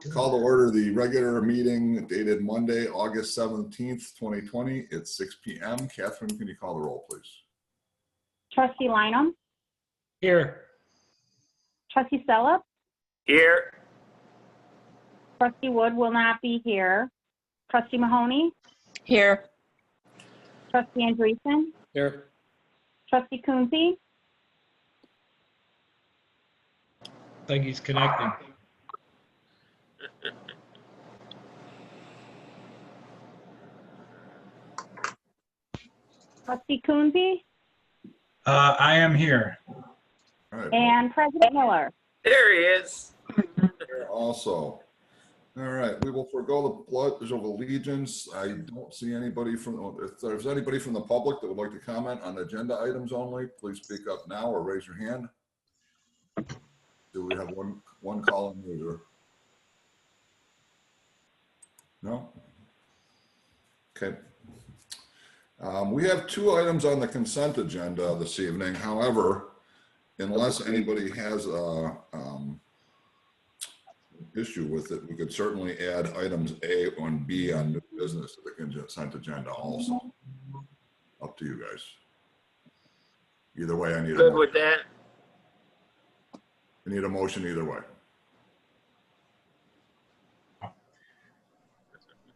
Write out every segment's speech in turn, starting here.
Call to order the regular meeting dated Monday, August 17th, 2020 at 6 p.m. Catherine, can you call the roll, please? Trustee Lineham. Here. Trustee Stella. Here. Trustee Wood will not be here. Trustee Mahoney. Here. Trustee Andreessen. Here. Trustee Coonsey. I think he's connecting. Trustee Coonsey. I am here. All right. And President Miller. There he is. Here also. All right, we will forego the pledge of allegiance. I don't see anybody from, if there's anybody from the public that would like to comment on agenda items only, please speak up now or raise your hand. Do we have one call-in user? No? Okay. We have two items on the consent agenda this evening. However, unless anybody has a issue with it, we could certainly add items A and B on new business to the consent agenda also. Up to you guys. Either way, I need Good a with that. I need a motion either way.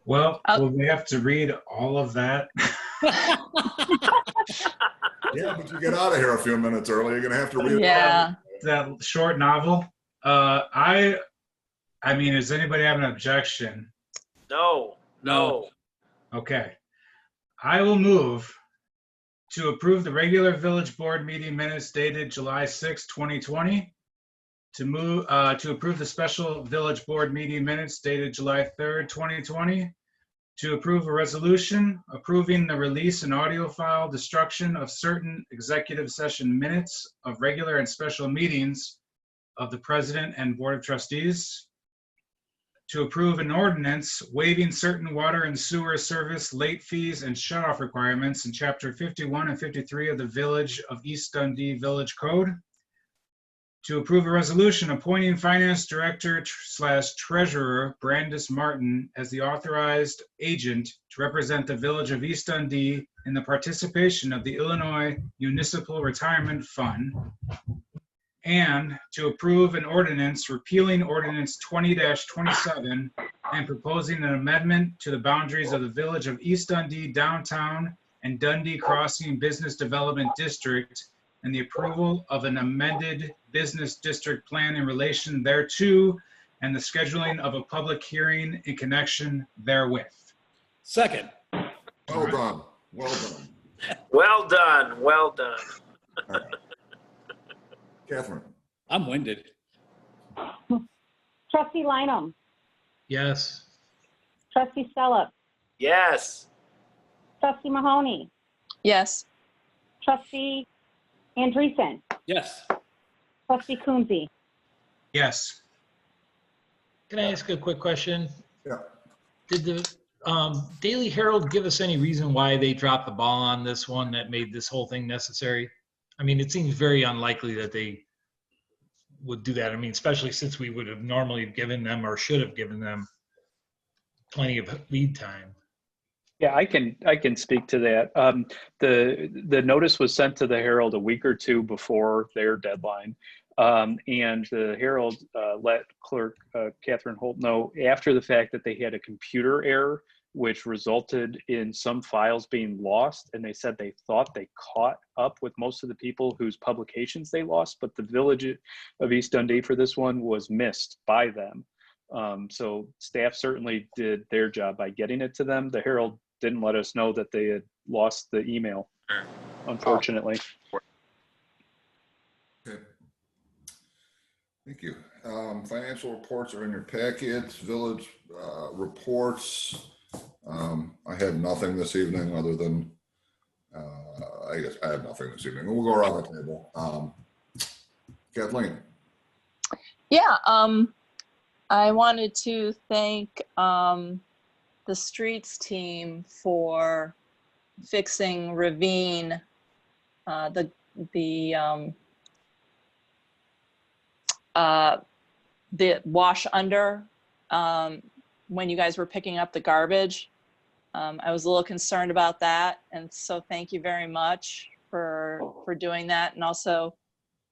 Well, will we have to read all of that? Yeah, but you get out of here a few minutes early. You're gonna have to read Yeah. That short novel? I mean, does anybody have an objection? No. No. Okay. I will move to approve the regular village board meeting minutes dated July 6, 2020. To approve the special village board meeting minutes dated July 3rd, 2020. To approve a resolution approving the release and audio file destruction of certain executive session minutes of regular and special meetings of the president and board of trustees. To approve an ordinance waiving certain water and sewer service late fees and shutoff requirements in Chapter 51 and 53 of the Village of East Dundee Village Code. To approve a resolution appointing Finance Director / Treasurer Brandis Martin as the authorized agent to represent the Village of East Dundee in the participation of the Illinois Municipal Retirement Fund. And to approve an ordinance repealing Ordinance 20-27 and proposing an amendment to the boundaries of the Village of East Dundee Downtown and Dundee Crossing Business Development District and the approval of an amended business district plan in relation thereto and the scheduling of a public hearing in connection therewith. Second. Well done. Well done. Well done. Well done. All right. Catherine. I'm winded. Trustee Lineham. Yes. Trustee Stella. Yes. Trustee Mahoney. Yes. Trustee Andreessen. Yes. Trustee Coonsey. Yes. Can I ask a quick question? Yeah. Did the Daily Herald give us any reason why they dropped the ball on this one that made this whole thing necessary? I mean, it seems very unlikely that they would do that. I mean, especially since we would have normally given them or should have given them plenty of lead time. Yeah, I can speak to that. The notice was sent to the Herald a week or two before their deadline. And the Herald let clerk Catherine Holt know after the fact that they had a computer error, which resulted in some files being lost. And they said they thought they caught up with most of the people whose publications they lost, but the Village of East Dundee for this one was missed by them. So staff certainly did their job by getting it to them. The Herald didn't let us know that they had lost the email, unfortunately. Okay. Thank you. Financial reports are in your packets. Village reports. I had nothing this evening other than, I guess I had nothing this evening. We'll go around the table. Kathleen. Yeah, I wanted to thank the streets team for fixing Ravine, the wash under when you guys were picking up the garbage. I was a little concerned about that, and so thank you very much for doing that, and also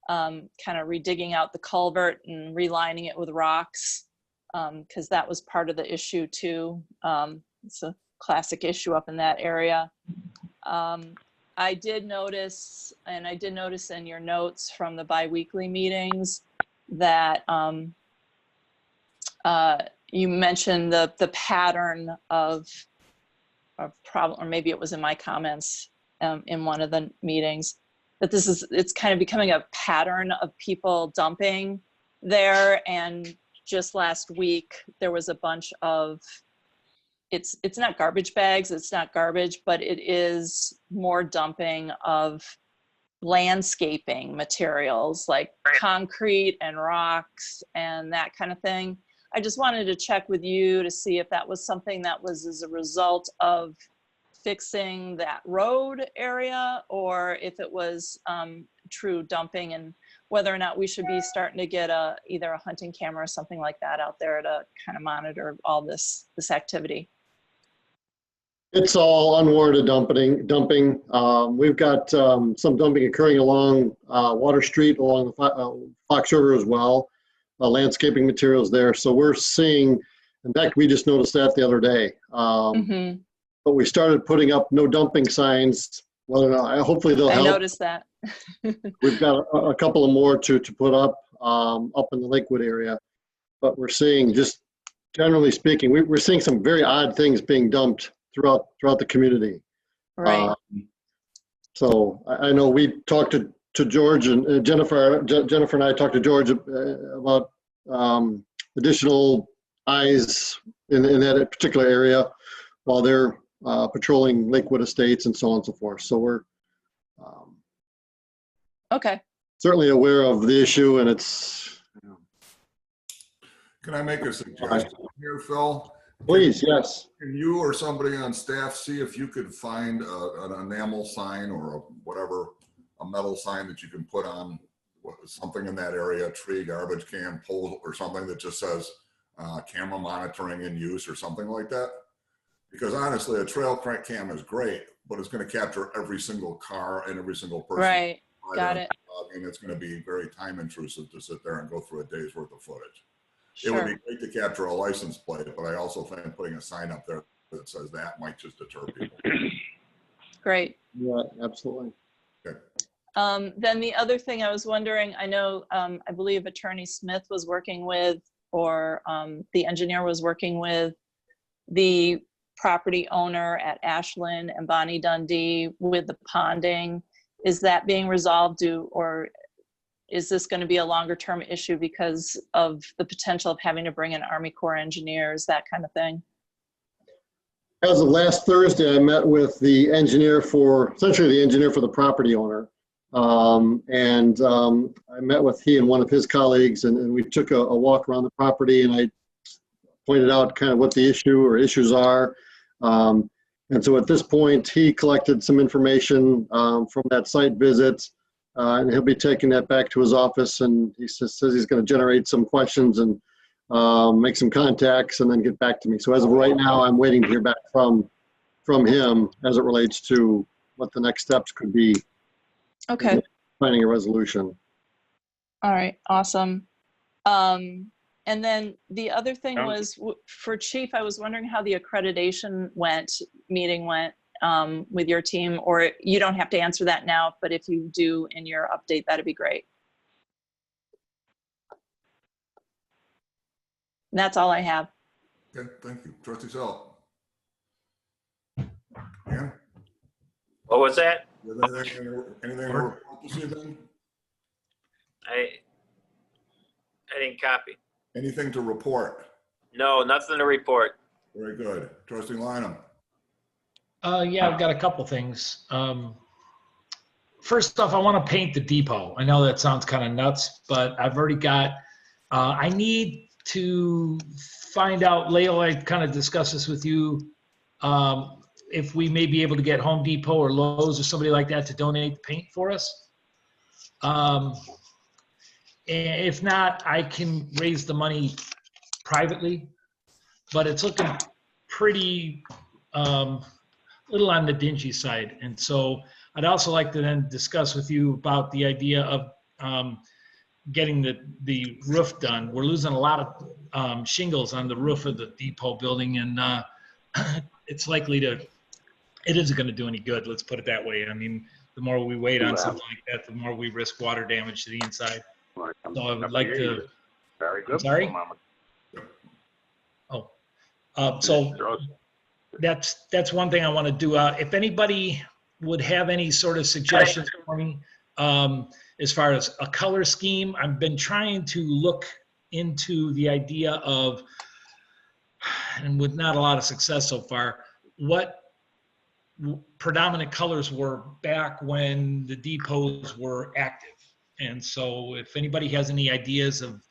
kind of redigging out the culvert and relining it with rocks, because that was part of the issue too. It's a classic issue up in that area. I did notice, and I did notice in your notes from the biweekly meetings that you mentioned the pattern of problem, or maybe it was in my comments in one of the meetings, that it's kind of becoming a pattern of people dumping there. And just last week, there was a bunch of, it's not garbage bags, it's not garbage, but it is more dumping of landscaping materials like concrete and rocks and that kind of thing. I just wanted to check with you to see if that was something that was as a result of fixing that road area, or if it was true dumping, and whether or not we should be starting to get either a hunting camera or something like that out there to kind of monitor all this activity. It's all unwarranted dumping. We've got some dumping occurring along Water Street, along the Fox River as well. Landscaping materials there. So we're seeing, in fact, we just noticed that the other day. But we started putting up no dumping signs. Well, hopefully they'll help. I noticed that. We've got a couple of more to put up in the Lakewood area. But we're seeing, just generally speaking, we're seeing some very odd things being dumped throughout the community. Right. So I know we talked to George and Jennifer and I talked to George about additional eyes in that particular area while they're patrolling Lakewood Estates and so on and so forth. So we're okay. Certainly aware of the issue, and it's. Can I make a suggestion here, Phil? Please, yes. Can you or somebody on staff see if you could find an enamel sign or a metal sign that you can put on something in that area, tree, garbage can, pole, or something that just says camera monitoring in use or something like that? Because honestly, a trail cam is great, but it's going to capture every single car and every single person. Right. Got it. And it's going to be very time intrusive to sit there and go through a day's worth of footage. Sure. It would be great to capture a license plate, but I also think putting a sign up there that says that might just deter people. Great. Yeah, absolutely. Okay. Then the other thing I was wondering, I know, I believe Attorney Smith was working with, or the engineer was working with the property owner at Ashland and Bonnie Dundee with the ponding. Is that being resolved, or is this going to be a longer term issue because of the potential of having to bring in Army Corps engineers, that kind of thing? As of last Thursday, I met with the engineer essentially the engineer for the property owner. I met with he and one of his colleagues, and we took a walk around the property, and I pointed out kind of what the issue or issues are. And so at this point, he collected some information from that site visit, and he'll be taking that back to his office, and he says he's going to generate some questions and make some contacts and then get back to me. So as of right now, I'm waiting to hear back from him as it relates to what the next steps could be. Okay. Finding a resolution. All right. Awesome. And then the other thing was for Chief, I was wondering how the accreditation meeting went with your team, or you don't have to answer that now, but if you do in your update, that'd be great. And that's all I have. Okay, thank you. Trustee Sell. Yeah. What was that? Anything to report this evening? I didn't copy. Anything to report? No, nothing to report. Very good. Trustee Lynham. Yeah, I've got a couple things. First off, I want to paint the depot. I know that sounds kind of nuts, but I've already got, I need to find out, Leo, I kind of discussed this with you, if we may be able to get Home Depot or Lowe's or somebody like that to donate the paint for us. And if not, I can raise the money privately but it's looking pretty little on the dingy side. And so I'd also like to then discuss with you about the idea of getting the roof done. We're losing a lot of shingles on the roof of the depot building, and it's likely to, it isn't going to do any good. Let's put it that way. I mean, the more we wait on something like that, the more we risk water damage to the inside. So I would like to. Very good. I'm sorry? Oh, so that's one thing I want to do. If anybody would have any sort of suggestions for me, as far as a color scheme, I've been trying to look into the idea of, and with not a lot of success so far, what predominant colors were back when the depots were active. And so if anybody has any ideas of,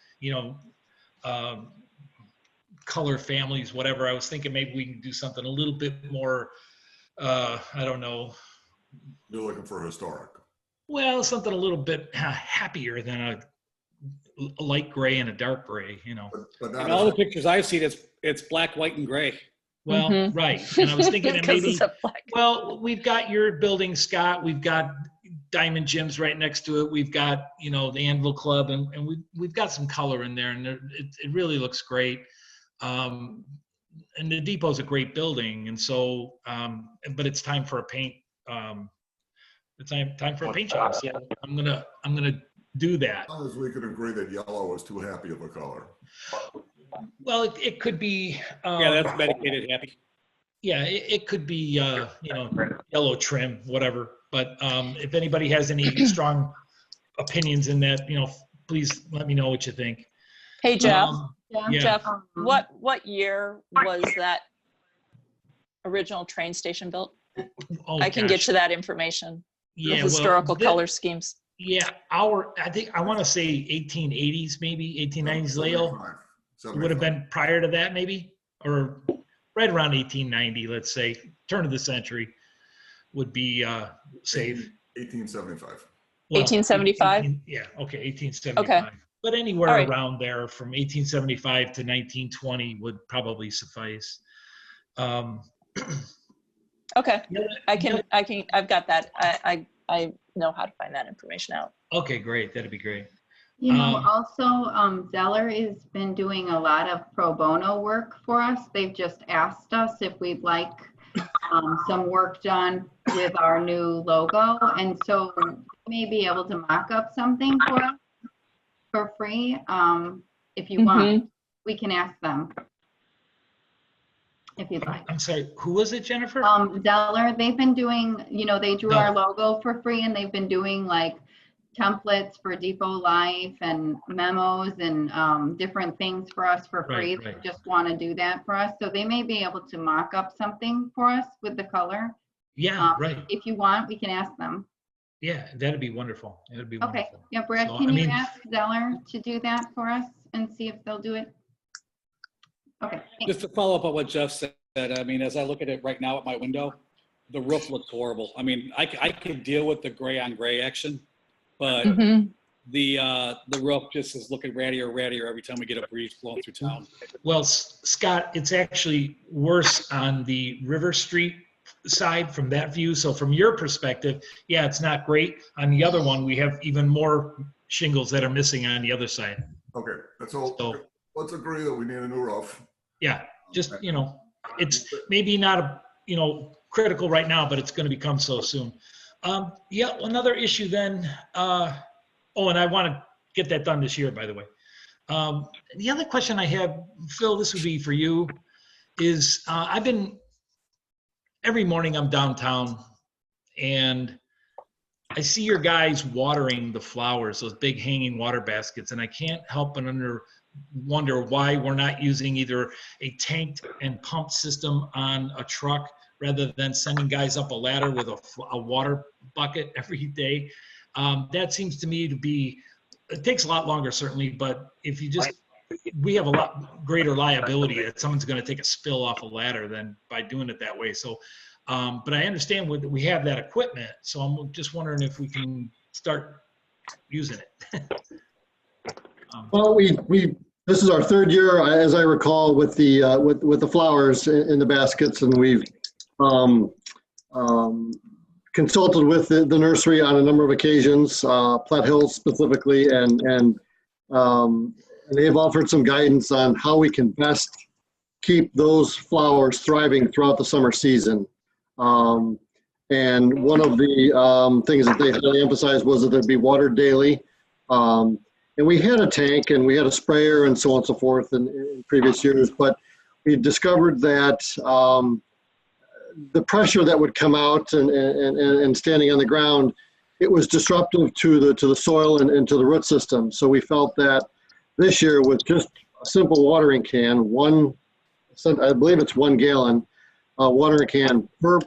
color families, whatever, I was thinking maybe we can do something a little bit more, I don't know. You're looking for historic. Well, something a little bit happier than a light gray and a dark gray, But In not all the pictures I've seen, it's black, white, and gray. Well, right. And I was thinking that 'Cause maybe, it's a black- well, we've got your building, Scott. We've got Diamond Gyms right next to it. We've got, the Anvil Club, and we've got some color in there, and it really looks great. And the depot's a great building, and so, but it's time for a paint. It's time for a paint job. So I'm gonna do that. as long as we can agree that yellow is too happy of a color. Well, it could be. Yeah, that's medicated happy. Yeah, it could be, yellow trim, whatever. But if anybody has any strong opinions in that, please let me know what you think. Hey, Jeff. Yeah. Jeff, what year was that original train station built? Oh, I can gosh. get you that information. The Yeah, well, historical color schemes. Yeah, I want to say 1880s, maybe 1890s. Leo, it would have been prior to that, maybe, or right around 1890. Let's say turn of the century would be safe. 1875. Well, 1875? Yeah, okay, 1875. Okay. But anywhere All right. around there from 1875 to 1920 would probably suffice. Okay, Yeah, I've got that. I know how to find that information out. okay, great. That'd be great. Also, Zeller has been doing a lot of pro bono work for us. They've just asked us if we'd like some work done with our new logo. And so we may be able to mock up something for us for free. If you want, we can ask them if you'd like. I'm sorry, who was it, Jennifer? Zeller, they've been doing, they drew our logo for free, and they've been doing like templates for Depot Life and memos and different things for us for free. Right. They just want to do that for us. So they may be able to mock up something for us with the color. Yeah, right. If you want, we can ask them. Yeah, that'd be wonderful. That'd be Okay. wonderful. Yeah, Brad, So, can I you mean- ask Zeller to do that for us and see if they'll do it? Okay. Just to follow up on what Jeff said, I mean, as I look at it right now at my window, the roof looks horrible. I mean, I could deal with the gray on gray action, but the roof just is looking rattier every time we get a breeze blowing through town. Well, Scott, it's actually worse on the River Street side from that view. So from your perspective, yeah, it's not great. On the other one, we have even more shingles that are missing on the other side. Okay, so let's agree that we need a new roof. Yeah, just, it's maybe not, critical right now, but it's going to become so soon. Yeah, another issue then, and I want to get that done this year, by the way. The other question I have, Phil, this would be for you, is every morning I'm downtown and I see your guys watering the flowers, those big hanging water baskets, and I can't help but wonder why we're not using either a tanked and pumped system on a truck rather than sending guys up a ladder with a water bucket every day. That seems to me to be, it takes a lot longer certainly, but if you we have a lot greater liability that someone's going to take a spill off a ladder than by doing it that way. So, but I understand we have that equipment, so I'm just wondering if we can start using it. Well, we This is our third year, as I recall, with the flowers in the baskets, and we've consulted with the nursery on a number of occasions, Platte Hills specifically, and they've offered some guidance on how we can best keep those flowers thriving throughout the summer season. And one of the things that they highly emphasized was that there'd be watered daily. And we had a tank and we had a sprayer and so on and so forth in previous years, but we discovered that the pressure that would come out and standing on the ground, it was disruptive to the soil and to the root system. So we felt that this year with just a simple watering can, I believe it's 1 gallon watering can per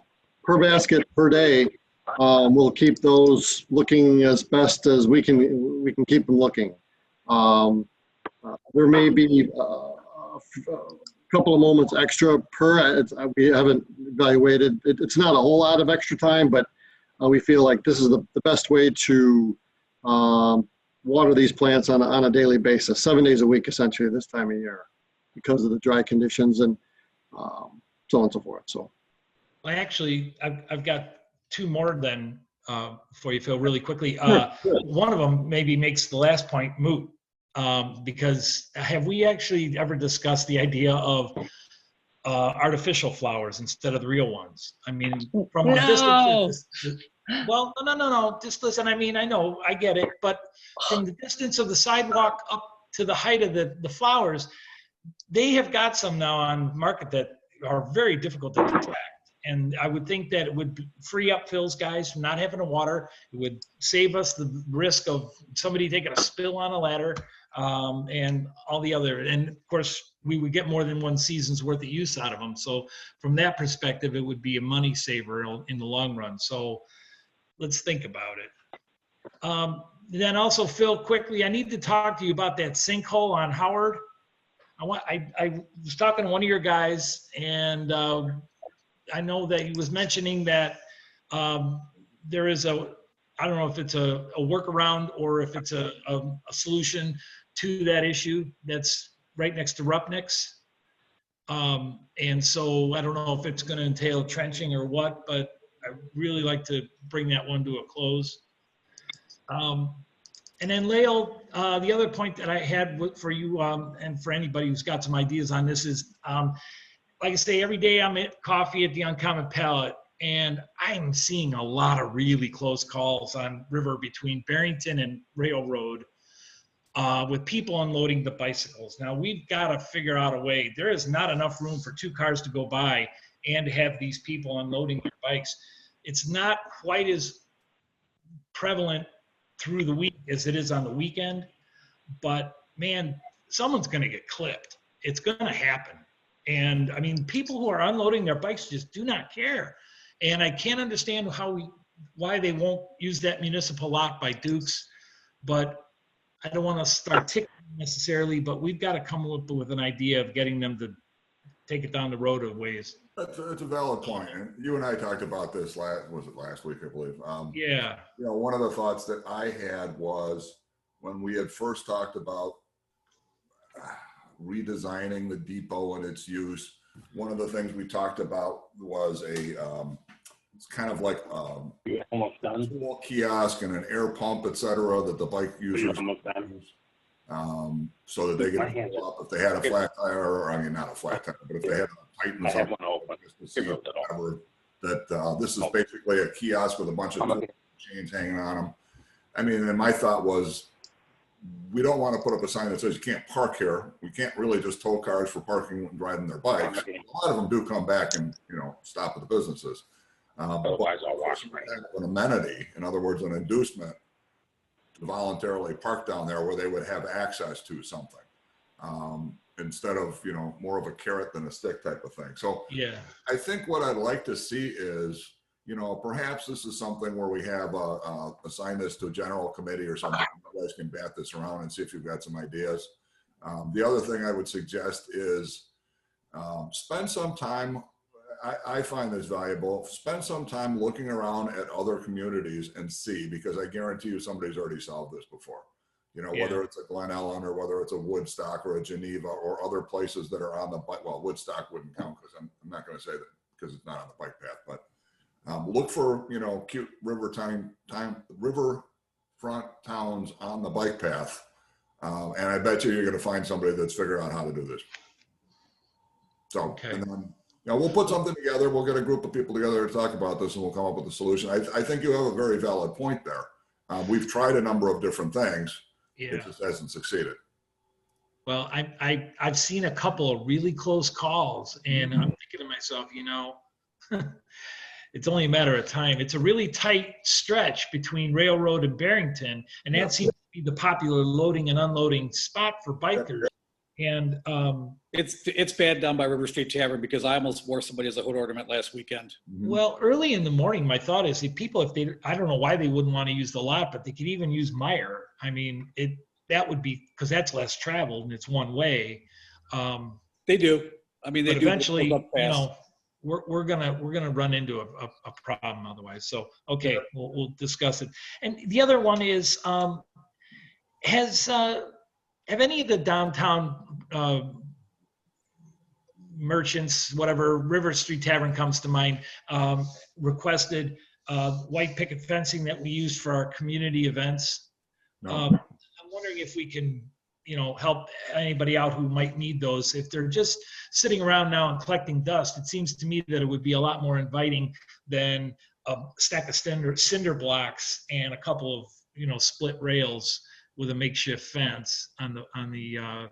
basket per day, we'll keep those looking as best as we can keep them looking. There may be a couple of moments extra per, we haven't evaluated. It's not a whole lot of extra time, but we feel like this is the best way to water these plants on a daily basis, 7 days a week, essentially this time of year, because of the dry conditions and so on and so forth. So. Well, actually, I've got 2 more then for you, Phil, really quickly. Sure. One of them maybe makes the last point moot, because have we actually ever discussed the idea of artificial flowers instead of the real ones? I mean, from a distance. Well, no. Just listen. I mean, I know, I get it, but from the distance of the sidewalk up to the height of the flowers, they have got some now on market that are very difficult to detect. And I would think that it would free up Phil's guys from not having to water. It would save us the risk of somebody taking a spill on a ladder and all the other. And of course, we would get more than 1 season's worth of use out of them. So from that perspective, it would be a money saver in the long run. So let's think about it. Then also, Phil, quickly, I need to talk to you about that sinkhole on Howard. I was talking to one of your guys, and I know that he was mentioning that there is I don't know if it's a workaround or if it's a solution to that issue that's right next to Rupnick's. And so I don't know if it's going to entail trenching or what, but I'd really like to bring that one to a close. And then Lael, the other point that I had for you and for anybody who's got some ideas on this is, like I say, every day I'm at coffee at the Uncommon Palate, and I'm seeing a lot of really close calls on river between Barrington and Railroad with people unloading the bicycles. Now, we've got to figure out a way. There is not enough room for 2 cars to go by and to have these people unloading their bikes. It's not quite as prevalent through the week as it is on the weekend, but man, someone's going to get clipped. It's going to happen. And I mean, people who are unloading their bikes just do not care. And I can't understand why they won't use that municipal lot by Duke's, but I don't want to start ticking necessarily, but we've got to come up with an idea of getting them to take it down the road a ways. It's a valid point. And you and I talked about this last week, I believe. Yeah. You know, one of the thoughts that I had was when we had first talked about redesigning the depot and its use. One of the things we talked about was it's kind of like almost done. Tool kiosk and an air pump, et cetera, that the bike users use, so that they can pull up if they had a flat tire, or I mean, not a flat tire, but if they had a tighten something, that this is basically a kiosk with a bunch of chains hanging on them. I mean, and my thought was, we don't want to put up a sign that says you can't park here. We can't really just tow cars for parking and driving their bikes. A lot of them do come back and, you know, stop at the businesses. Otherwise, I'll walk. An amenity, in other words, an inducement to voluntarily park down there where they would have access to something, instead of, you know, more of a carrot than a stick type of thing. So Yeah. I think what I'd like to see is, you know, perhaps this is something where we have assign this to a general committee or something. You guys can bat this around and see if you've got some ideas. The other thing I would suggest is spend some time. I find this valuable. Spend some time looking around at other communities and see, because I guarantee you somebody's already solved this before. You know, Yeah. whether it's a Glen Ellen or whether it's a Woodstock or a Geneva or other places that are on the bike. Well, Woodstock wouldn't count because I'm not going to say that because it's not on the bike path. But look for, you know, cute riverfront towns on the bike path, and I bet you're going to find somebody that's figured out how to do this. So, Okay. and then, you know, we'll put something together. We'll get a group of people together to talk about this, and we'll come up with a solution. I think you have a very valid point there. We've tried a number of different things. Yeah. It just hasn't succeeded. Well, I've seen a couple of really close calls, and I'm thinking to myself, you know, it's only a matter of time. It's a really tight stretch between Railroad and Barrington, and that seems to be the popular loading and unloading spot for bikers. And It's bad down by River Street Tavern because I almost wore somebody as a hood ornament last weekend. well, early in the morning, my thought is if people, I don't know why they wouldn't want to use the lot, but they could even use Meyer. I mean, that would be, because that's less traveled and it's one way. They do. I mean, they But do. eventually, look up you fast. know, we're gonna run into a problem otherwise. So okay, we'll discuss it. And the other one is, have any of the downtown merchants, whatever, River Street Tavern comes to mind, requested white picket fencing that we use for our community events? No. I'm wondering if we can, you know, help anybody out who might need those. If they're just sitting around now and collecting dust, it seems to me that it would be a lot more inviting than a stack of cinder blocks and a couple of, you know, split rails with a makeshift fence on the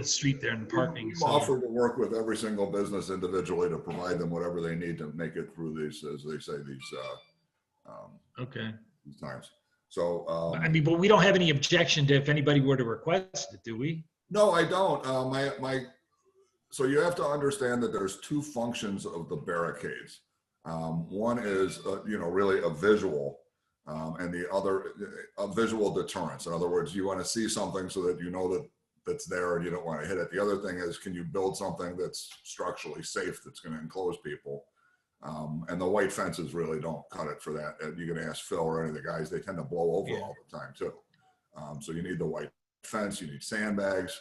street there in the parking. We've offered to work with every single business individually to provide them whatever they need to make it through these, as they say, Okay. these times. So, I mean, but we don't have any objection to if anybody were to request it, do we? no, I don't. So you have to understand that there's two functions of the barricades. One is, you know, really a visual, and the other, a visual deterrence. In other words, you want to see something so that you know that that's there and you don't want to hit it. The other thing is, can you build something that's structurally safe that's going to enclose people? And the white fences really don't cut it for that. You can ask Phil or any of the guys, they tend to blow over all the time too. So you need the white fence, you need sandbags.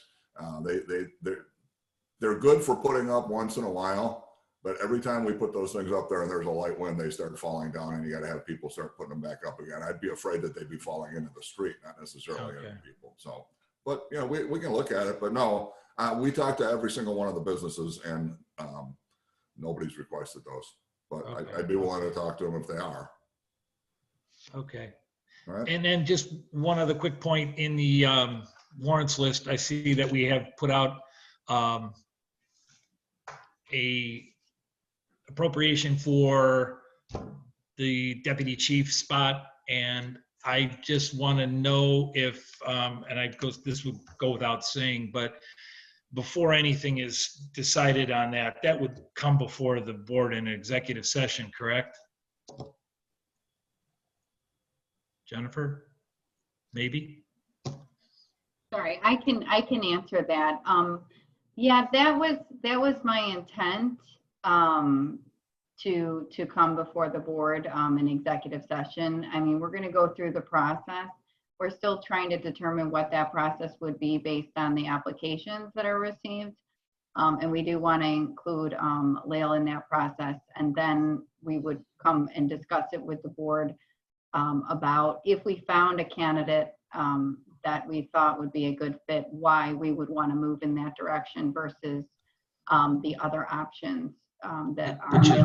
They're good for putting up once in a while, but every time we put those things up there and there's a light wind, they start falling down and you got to have people start putting them back up again. I'd be afraid that they'd be falling into the street, not necessarily into people. So, but you know, we can look at it, but no, we talked to every single one of the businesses and nobody's requested those, but I'd be willing to talk to them if they are. Okay. All right. And then just one other quick point in the warrants list, I see that we have put out a appropriation for the deputy chief spot, and I just want to know if, and this would go without saying, but before anything is decided on that, that would come before the board in executive session, correct? Jennifer, maybe? Sorry, I can answer that. Yeah, that was my intent, to come before the board in executive session. I mean, we're going to go through the process. We're still trying to determine what that process would be based on the applications that are received. And we do want to include Lael in that process. And then we would come and discuss it with the board about if we found a candidate that we thought would be a good fit, why we would want to move in that direction versus the other options that are. Which is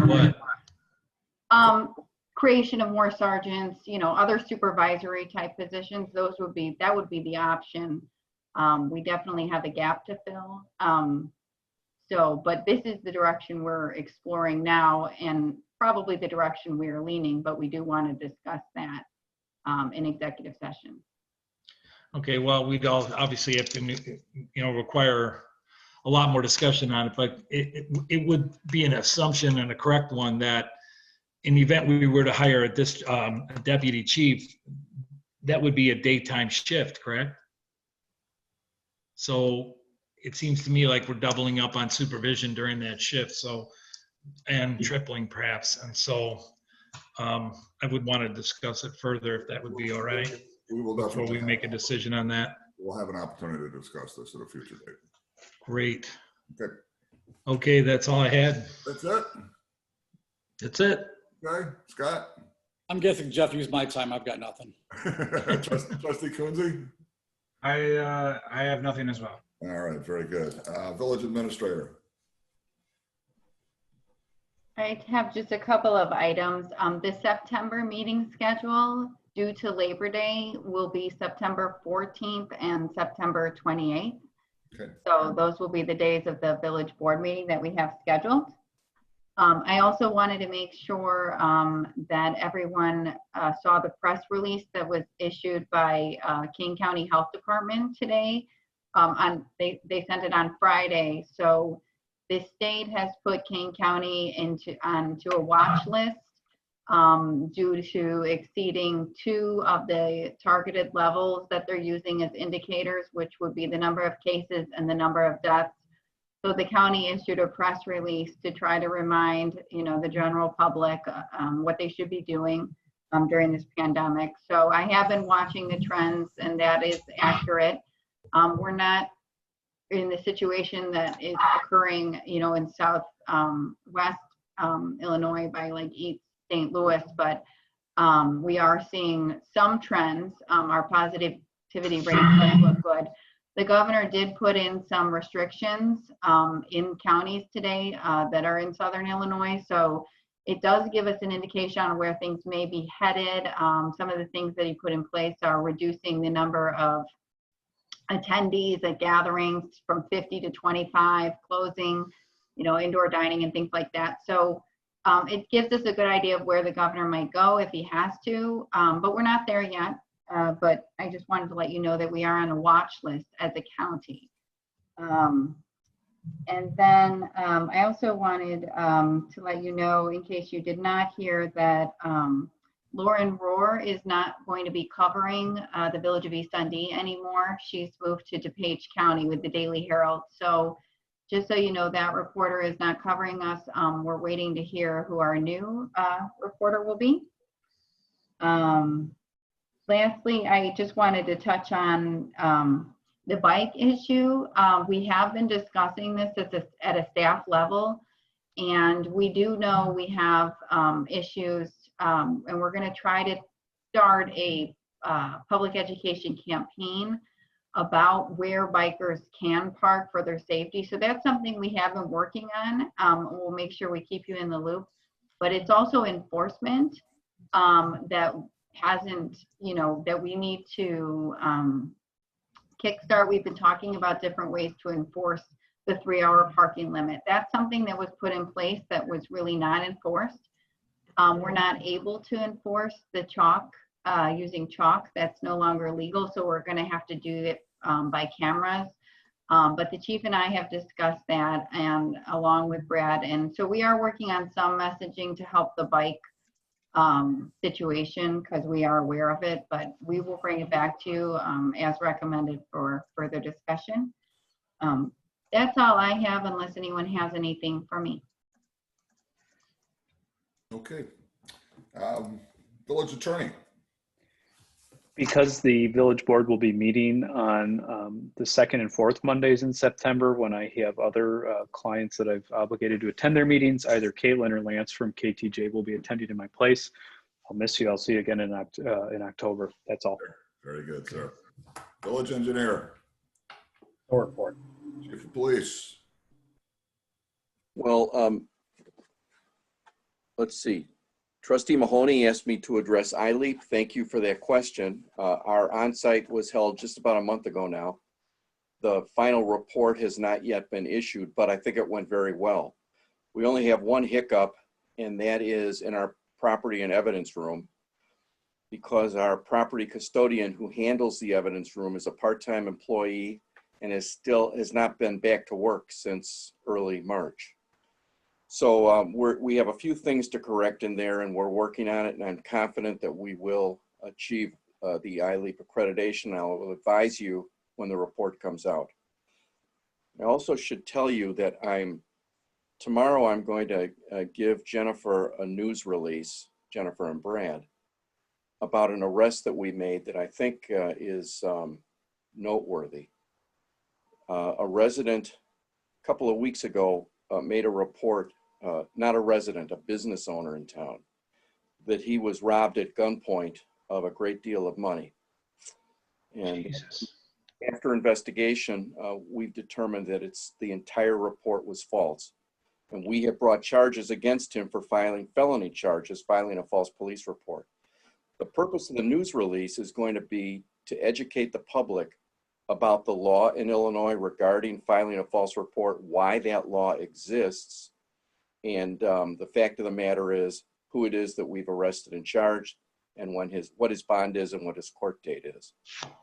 what? Creation of more sergeants, you know, other supervisory type positions, that would be the option. We definitely have a gap to fill. But this is the direction we're exploring now and probably the direction we're leaning, but we do want to discuss that in executive session. Okay, well, we'd all obviously have to, you know, require a lot more discussion on it, but it would be an assumption and a correct one that in the event we were to hire a deputy chief, that would be a daytime shift, correct? So it seems to me like we're doubling up on supervision during that shift, so, and tripling perhaps. And so I would want to discuss it further if that would be all right. We will before definitely we make a decision on that. We'll have an opportunity to discuss this at a future date. Great. Okay, Okay, that's all I had. that's it. That's it. Okay, Scott. I'm guessing Jeff used my time. I've got nothing. Trustee Coonsey. I have nothing as well. All right, very good. Village administrator. I have just a couple of items. The September meeting schedule due to Labor Day will be September 14th and September 28th. Okay. So those will be the days of the village board meeting that we have scheduled. I also wanted to make sure that everyone saw the press release that was issued by King County Health Department today. They sent it on Friday. So the state has put King County onto a watch list due to exceeding 2 of the targeted levels that they're using as indicators, which would be the number of cases and the number of deaths. So the county issued a press release to try to remind, the general public what they should be doing during this pandemic. So I have been watching the trends, and that is accurate. We're not in the situation that is occurring, in south west Illinois by like East St. Louis, but we are seeing some trends. Our positivity rate does look good. The governor did put in some restrictions in counties today that are in southern Illinois. So it does give us an indication on where things may be headed. Some of the things that he put in place are reducing the number of attendees at gatherings from 50 to 25, closing, indoor dining and things like that. So it gives us a good idea of where the governor might go if he has to, but we're not there yet. But I just wanted to let you know that we are on a watch list as a county. And then I also wanted to let you know, in case you did not hear, that Lauren Rohr is not going to be covering the Village of East Dundee anymore. She's moved to DuPage County with the Daily Herald. So just so you know, that reporter is not covering us. We're waiting to hear who our new reporter will be. Lastly, I just wanted to touch on the bike issue. We have been discussing this at a staff level, and we do know we have issues, and we're going to try to start a public education campaign about where bikers can park for their safety. So that's something we have been working on. We'll make sure we keep you in the loop, but it's also enforcement that hasn't, that we need to kickstart. We've been talking about different ways to enforce the 3-hour parking limit. That's something that was put in place that was really not enforced. We're not able to enforce the chalk, using chalk. That's no longer legal, so we're going to have to do it by cameras. But the chief and I have discussed that, and along with Brad, and so we are working on some messaging to help the bike situation, because we are aware of it, but we will bring it back to you as recommended for further discussion. That's all I have, unless anyone has anything for me. Okay. Village attorney. Because the village board will be meeting on the 2nd and 4th Mondays in September, when I have other clients that I've obligated to attend their meetings, either Caitlin or Lance from KTJ will be attending in my place. I'll miss you. I'll see you again in October. That's all. Very good, sir. Village engineer. No report. Chief of police. Well, let's see. Trustee Mahoney asked me to address iLeap. Thank you for that question. Our onsite was held just about a month ago now. The final report has not yet been issued, but I think it went very well. We only have one hiccup, and that is in our property and evidence room, because our property custodian who handles the evidence room is a part-time employee and has not been back to work since early March. So we have a few things to correct in there, and we're working on it, and I'm confident that we will achieve the iLeap accreditation. I will advise you when the report comes out. I also should tell you that tomorrow I'm going to give Jennifer a news release, Jennifer and Brad, about an arrest that we made that I think is noteworthy. A resident a couple of weeks ago made a report, not a resident, a business owner in town, that he was robbed at gunpoint of a great deal of money. And Jesus. after investigation, we've determined that the entire report was false. And we have brought charges against him for filing felony charges, filing a false police report. The purpose of the news release is going to be to educate the public about the law in Illinois regarding filing a false report, why that law exists, and the fact of the matter is who it is that we've arrested and charged, and what his bond is and what his court date is.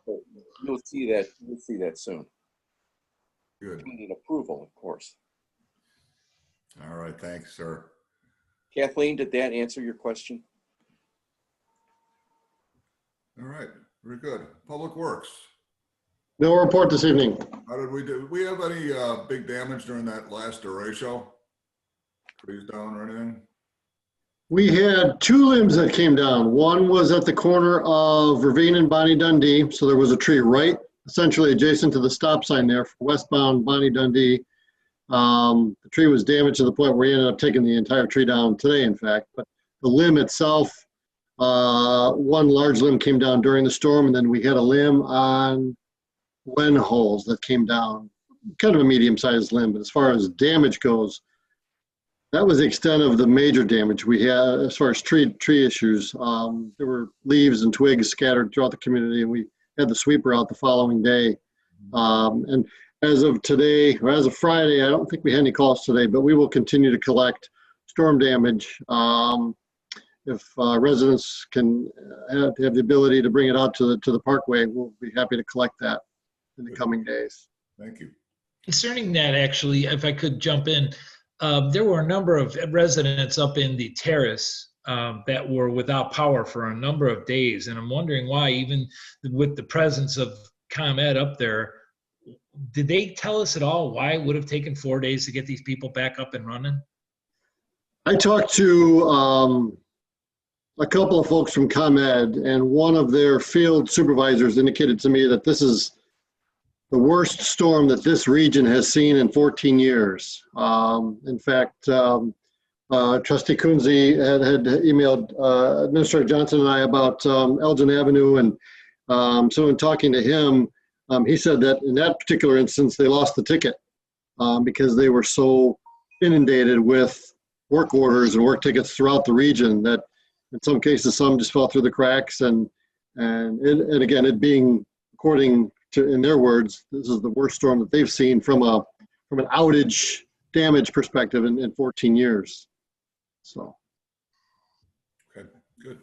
So you'll see that soon. Good. Pending approval, of course. All right, thanks, sir. Kathleen, did that answer your question? All right, very good. Public Works. No report this evening. How did we do? Did we have any big damage during that last derecho? Trees down or anything? We had 2 limbs that came down. One was at the corner of Ravine and Bonnie Dundee. So there was a tree right essentially adjacent to the stop sign there for westbound Bonnie Dundee. The tree was damaged to the point where we ended up taking the entire tree down today, in fact. But the limb itself, one large limb came down during the storm, and then we had a limb on Wen holes that came down, kind of a medium-sized limb. But as far as damage goes, that was the extent of the major damage we had as far as tree issues. There were leaves and twigs scattered throughout the community, and we had the sweeper out the following day. And as of today, or as of Friday, I don't think we had any calls today, but we will continue to collect storm damage. If residents can have the ability to bring it out to the parkway, we'll be happy to collect that in the coming days. Thank you. Concerning that, actually, if I could jump in, there were a number of residents up in the terrace that were without power for a number of days. And I'm wondering why, even with the presence of ComEd up there, did they tell us at all why it would have taken 4 days to get these people back up and running? I talked to a couple of folks from ComEd, and one of their field supervisors indicated to me that this is the worst storm that this region has seen in 14 years. In fact, Trustee Kunze had emailed Administrator Johnson and I about Elgin Avenue, and so in talking to him, he said that in that particular instance, they lost the ticket because they were so inundated with work orders and work tickets throughout the region that in some cases, some just fell through the cracks. And again, it being, according to, in their words, this is the worst storm that they've seen from an outage damage perspective in 14 years. So. Okay, good.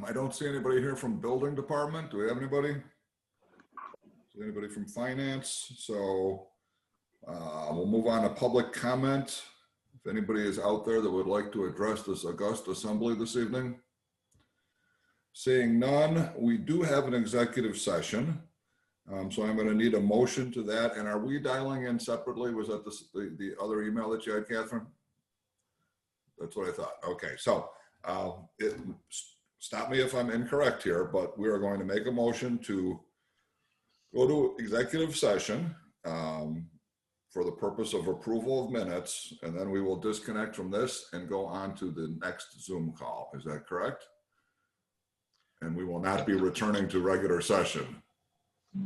I don't see anybody here from Building Department. Do we have anybody? Is there anybody from Finance? So we'll move on to public comment. If anybody is out there that would like to address this august assembly this evening. Seeing none, we do have an executive session. So I'm going to need a motion to that. And are we dialing in separately? Was that the other email that you had, Catherine? That's what I thought. Okay, so stop me if I'm incorrect here, but we are going to make a motion to go to executive session for the purpose of approval of minutes, and then we will disconnect from this and go on to the next Zoom call. Is that correct? And we will not be returning to regular session.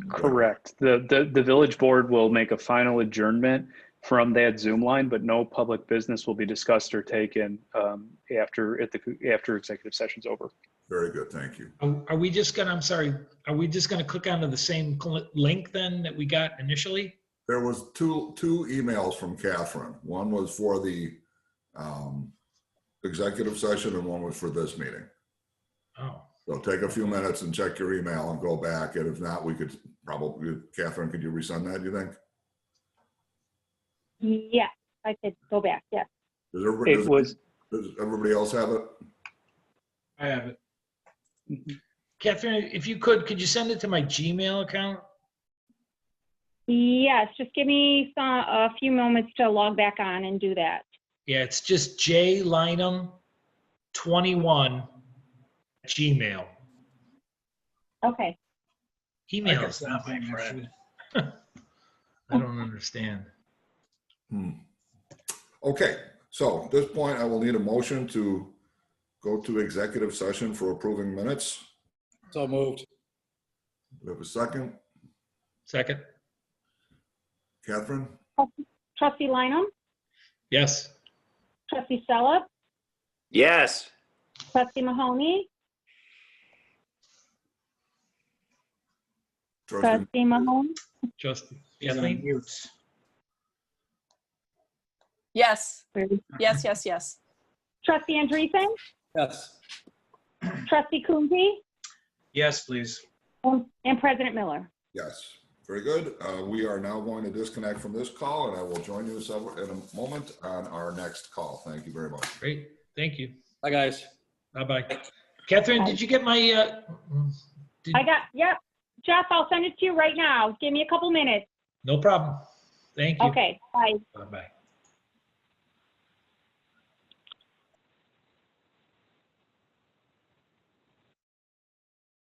Correct. The village board will make a final adjournment from that Zoom line, but no public business will be discussed or taken after executive session's over. Very good, thank you. Are we just gonna, I'm sorry, are we just gonna click onto the same link then that we got initially? There was two emails from Catherine. One was for the executive session and one was for this meeting. Oh. So take a few minutes and check your email and go back. And if not, we could probably, Catherine, could you resend that, you think? Yes, I could go back, yes. Does everybody else have it? I have it. Catherine, if you could you send it to my Gmail account? Yes, just give me a few moments to log back on and do that. Yeah, it's just jlynham21 Gmail. Okay. Email I is can not my send friend. I don't understand. Okay, so at this point, I will need a motion to go to executive session for approving minutes. So moved. We have a second. Second? Catherine? Trustee Lineham, Yes. trustee Stella, Yes. trustee Mahoney, trustee Mahoney, Just He's on Kathleen? mute. Yes, yes, yes, yes. trustee Andreessen, Yes. trustee Coonsey, Yes, please. and President Miller. Yes, very good. We are now going to disconnect from this call, and I will join you in a moment on our next call. Thank you very much. Great. Thank you. Bye, guys. Bye-bye. Catherine, did you get my, Yep. Jeff, I'll send it to you right now. Give me a couple minutes. no problem. Thank you. Okay, bye. Bye-bye.